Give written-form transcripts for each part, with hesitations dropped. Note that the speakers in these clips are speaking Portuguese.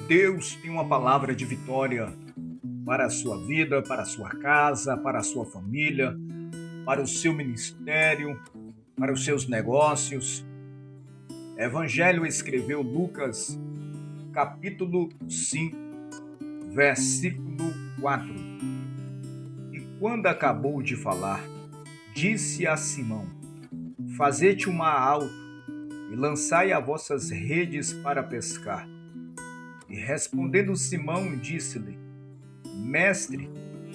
Deus tem uma palavra de vitória para a sua vida, para a sua casa, para a sua família, para o seu ministério, para os seus negócios. Evangelho escreveu Lucas, capítulo 5, versículo 4. E quando acabou de falar, disse a Simão: Fazete uma alto e lançai as vossas redes para pescar. E respondendo Simão, disse-lhe: Mestre,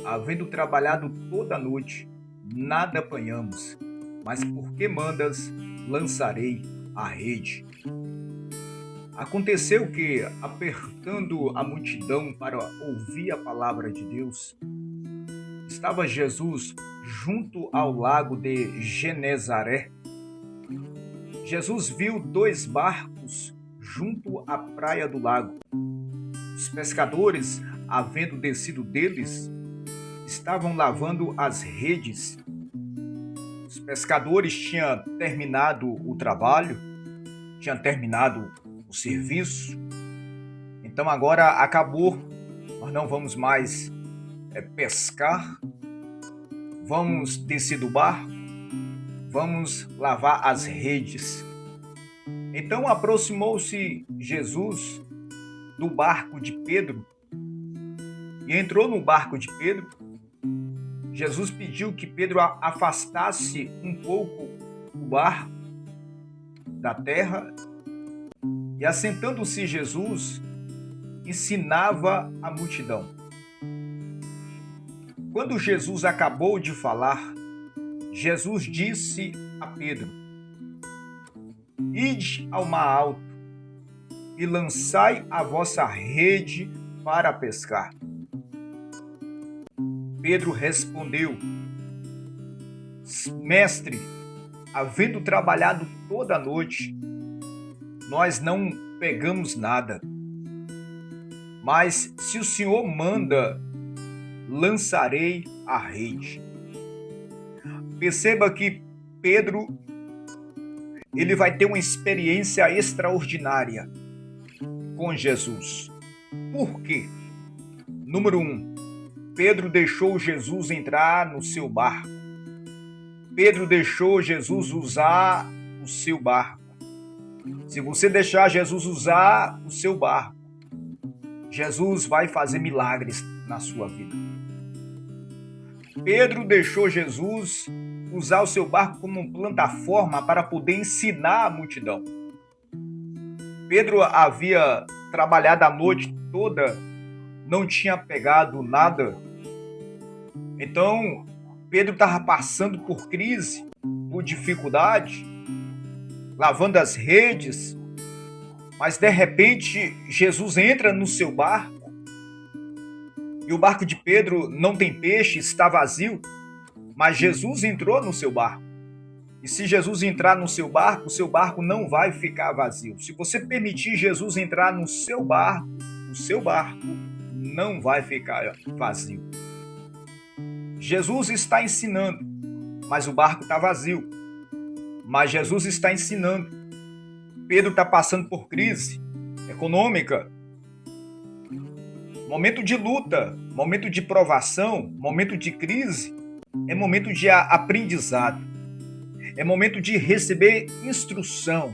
havendo trabalhado toda a noite, nada apanhamos, mas por que mandas, lançarei a rede? Aconteceu que, apertando a multidão para ouvir a palavra de Deus, estava Jesus junto ao lago de Genezaré. Jesus viu 2 barcos junto à praia do lago. Os pescadores, havendo descido deles, estavam lavando as redes. Os pescadores tinham terminado o trabalho, tinham terminado o serviço. Então agora acabou, nós não vamos mais pescar, vamos descer do barco, vamos lavar as redes. Então aproximou-se Jesus do barco de Pedro e entrou no barco de Pedro. Jesus pediu que Pedro afastasse um pouco o barco da terra e, assentando-se Jesus, ensinava a multidão. Quando Jesus acabou de falar, Jesus disse a Pedro: Ide ao mar alto e lançai a vossa rede para pescar. Pedro respondeu: Mestre, havendo trabalhado toda a noite, nós não pegamos nada. Mas se o Senhor manda, lançarei a rede. Perceba que Pedro, ele vai ter uma experiência extraordinária com Jesus. Por quê? Número 1, Pedro deixou Jesus entrar no seu barco. Pedro deixou Jesus usar o seu barco. Se você deixar Jesus usar o seu barco, Jesus vai fazer milagres na sua vida. Pedro deixou Jesus usar o seu barco como uma plataforma para poder ensinar a multidão. Pedro havia trabalhado a noite toda, não tinha pegado nada. Então, Pedro estava passando por crise, por dificuldade, lavando as redes, mas de repente Jesus entra no seu barco e o barco de Pedro não tem peixe, está vazio, mas Jesus entrou no seu barco. E se Jesus entrar no seu barco, o seu barco não vai ficar vazio. Se você permitir Jesus entrar no seu barco, o seu barco não vai ficar vazio. Jesus está ensinando, mas o barco está vazio. Mas Jesus está ensinando. Pedro está passando por crise econômica, momento de luta, momento de provação, momento de crise, é momento de aprendizado, é momento de receber instrução,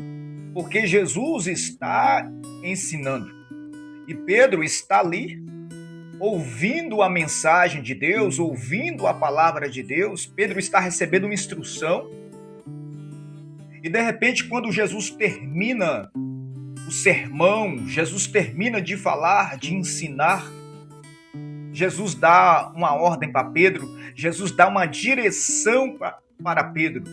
porque Jesus está ensinando. E Pedro está ali, ouvindo a mensagem de Deus, ouvindo a palavra de Deus. Pedro está recebendo uma instrução. E de repente, quando Jesus termina o sermão, Jesus termina de falar, de ensinar, Jesus dá uma ordem para Pedro, Jesus dá uma direção para Pedro.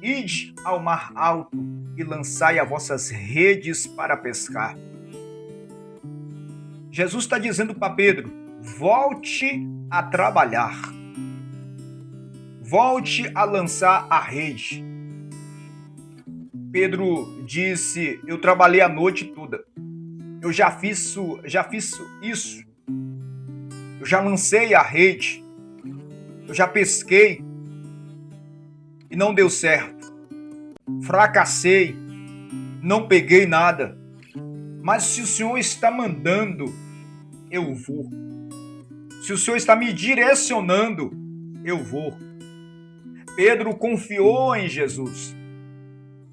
Ide ao mar alto e lançai as vossas redes para pescar. Jesus está dizendo para Pedro: volte a trabalhar, volte a lançar a rede. Pedro disse: eu trabalhei a noite toda, eu já fiz isso, eu já lancei a rede, eu já pesquei e não deu certo, fracassei, não peguei nada. Mas se o Senhor está mandando, eu vou. Se o Senhor está me direcionando, eu vou. Pedro confiou em Jesus.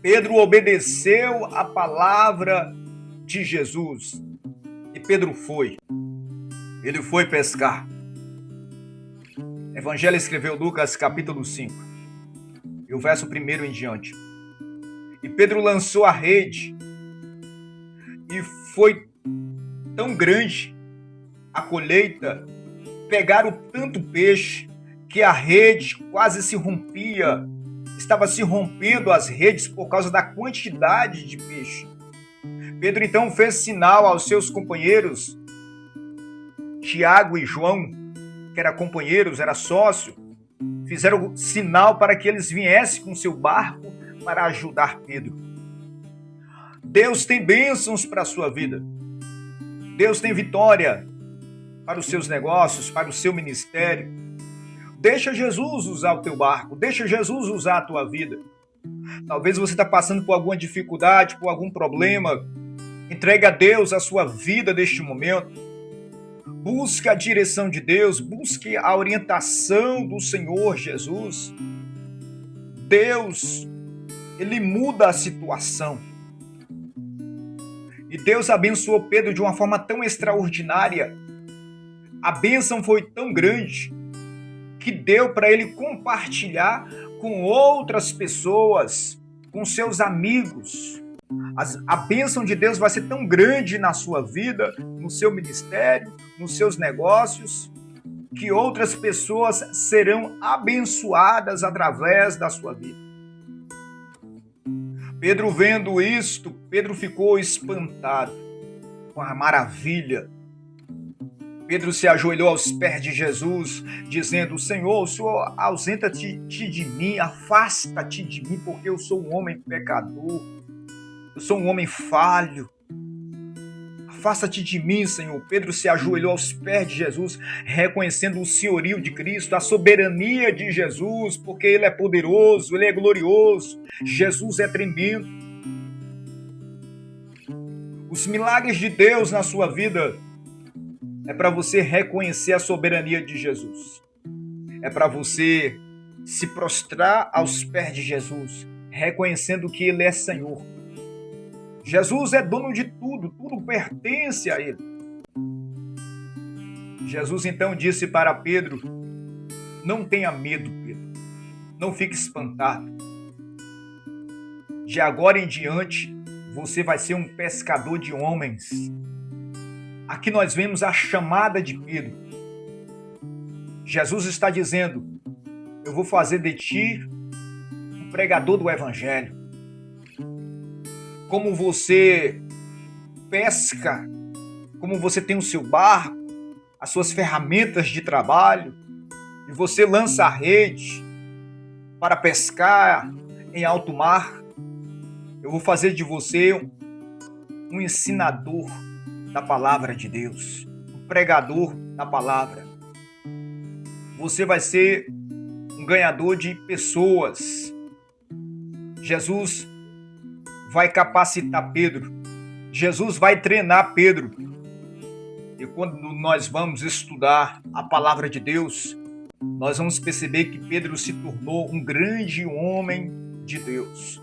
Pedro obedeceu a palavra de Jesus. E Pedro foi. Ele foi pescar. Evangelho escreveu Lucas capítulo 5. E o verso 1 em diante. E Pedro lançou a rede. E foi tão grande a colheita, pegaram tanto peixe, que a rede quase se rompia, estava se rompendo as redes por causa da quantidade de peixe. Pedro então fez sinal aos seus companheiros, Tiago e João, que eram companheiros, era sócio, fizeram sinal para que eles viessem com seu barco para ajudar Pedro. Deus tem bênçãos para a sua vida. Deus tem vitória para os seus negócios, para o seu ministério. Deixa Jesus usar o teu barco, deixa Jesus usar a tua vida. Talvez você está passando por alguma dificuldade, por algum problema. Entregue a Deus a sua vida neste momento. Busque a direção de Deus, busque a orientação do Senhor Jesus. Deus, Ele muda a situação. E Deus abençoou Pedro de uma forma tão extraordinária. A bênção foi tão grande que deu para ele compartilhar com outras pessoas, com seus amigos. A bênção de Deus vai ser tão grande na sua vida, no seu ministério, nos seus negócios, que outras pessoas serão abençoadas através da sua vida. Pedro, vendo isto, Pedro ficou espantado com a maravilha. Pedro se ajoelhou aos pés de Jesus, dizendo: Senhor, o Senhor ausenta-te de mim, afasta-te de mim, porque eu sou um homem pecador, eu sou um homem falho. Afasta-te de mim, Senhor. Pedro se ajoelhou aos pés de Jesus, reconhecendo o senhorio de Cristo, a soberania de Jesus, porque Ele é poderoso, Ele é glorioso, Jesus é tremendo. Os milagres de Deus na sua vida é para você reconhecer a soberania de Jesus. É para você se prostrar aos pés de Jesus, reconhecendo que Ele é Senhor. Jesus é dono de tudo, tudo pertence a Ele. Jesus então disse para Pedro: não tenha medo, Pedro, não fique espantado. De agora em diante, você vai ser um pescador de homens. Aqui nós vemos a chamada de Pedro. Jesus está dizendo: eu vou fazer de ti um pregador do Evangelho. Como você pesca, como você tem o seu barco, as suas ferramentas de trabalho, e você lança a rede para pescar em alto mar, eu vou fazer de você um ensinador da palavra de Deus, um pregador da palavra. Você vai ser um ganhador de pessoas. Jesus vai capacitar Pedro. Jesus vai treinar Pedro. E quando nós vamos estudar a palavra de Deus, nós vamos perceber que Pedro se tornou um grande homem de Deus.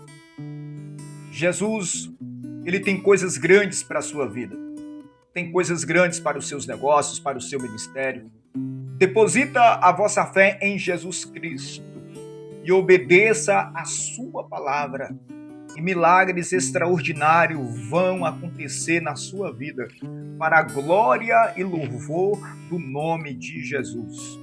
Jesus, ele tem coisas grandes para a sua vida. Tem coisas grandes para os seus negócios, para o seu ministério. Deposita a vossa fé em Jesus Cristo e obedeça a sua palavra. E milagres extraordinários vão acontecer na sua vida, para a glória e louvor do nome de Jesus.